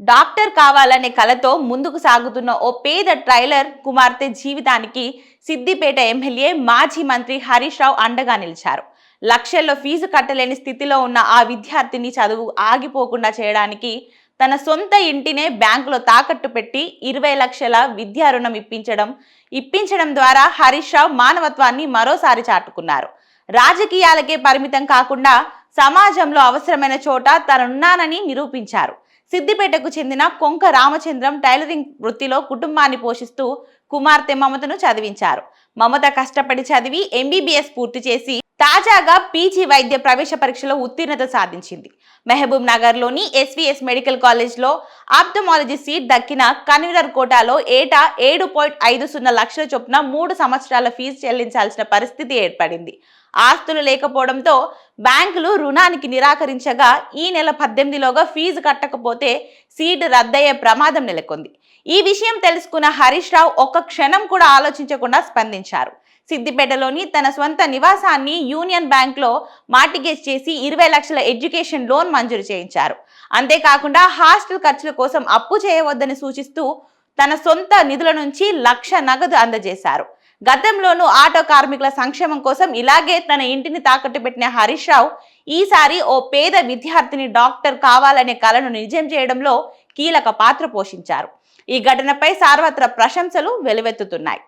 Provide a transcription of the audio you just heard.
Doctor కావాలనే కలతో ముందుకు సాగుతున్న ఓ పేద ట్రైలర్ కుమార్తె జీవితానికి సిద్దిపేట ఎమ్మెల్యే మాజీ మంత్రి హరీష్ రావు అండగా నిలిచారు. లక్షల్లో ఫీజు కట్టలేని స్థితిలో ఉన్న ఆ విద్యార్థిని చదువు ఆగిపోకుండా చేయడానికి తన సొంత ఇంటినే బ్యాంకులో తాకట్టు పెట్టి 20 లక్షల విద్యా రుణం ఇప్పించడం ద్వారా హరీష్ రావు మానవత్వాన్ని మరోసారి చాటుకున్నారు. రాజకీయాలకే పరిమితం కాకుండా సమాజంలో అవసరమైన చోట తానున్నానని నిరూపించారు. సిద్దిపేటకు చెందిన కొంక రామచంద్రం టైలరింగ్ వృత్తిలో కుటుంబాన్ని పోషిస్తూ కుమార్తె మమతను చదివించారు. మమత కష్టపడి చదివి ఎంబీబీఎస్ పూర్తి చేసి తాజాగా పీజీ వైద్య ప్రవేశ పరీక్షలో ఉత్తీర్ణత సాధించింది. మహబూబ్ నగర్లోని ఎస్వీఎస్ మెడికల్ కాలేజ్లో ఆప్థమాలజీ సీట్ దక్కిన కన్వీనర్ కోటాలో ఏటా 7.50 లక్షల చొప్పున 3 సంవత్సరాల ఫీజు చెల్లించాల్సిన పరిస్థితి ఏర్పడింది. ఆస్తులు లేకపోవడంతో బ్యాంకులు రుణానికి నిరాకరించగా ఈ నెల 18లోగా ఫీజు కట్టకపోతే సీటు రద్దయ్యే ప్రమాదం నెలకొంది. ఈ విషయం తెలుసుకున్న హరీష్ రావు ఒక్క క్షణం కూడా ఆలోచించకుండా స్పందించారు. సిద్దిపేటలోని తన స్వంత నివాసాన్ని యూనియన్ బ్యాంక్లో మార్టిగేజ్ చేసి 20 లక్షల ఎడ్యుకేషన్ లోన్ మంజూరు చేయించారు. అంతేకాకుండా హాస్టల్ ఖర్చుల కోసం అప్పు చేయవద్దని సూచిస్తూ తన సొంత నిధుల నుంచి 1 లక్ష నగదు అందజేశారు. గతంలోనూ ఆటో కార్మికుల సంక్షేమం కోసం ఇలాగే తన ఇంటిని తాకట్టు పెట్టిన హరీష్ రావు ఈసారి ఓ పేద విద్యార్థిని డాక్టర్ కావాలనే కలను నిజం చేయడంలో కీలక పాత్ర పోషించారు. ఈ ఘటనపై సర్వత్రా ప్రశంసలు వెలువెత్తుతున్నాయి.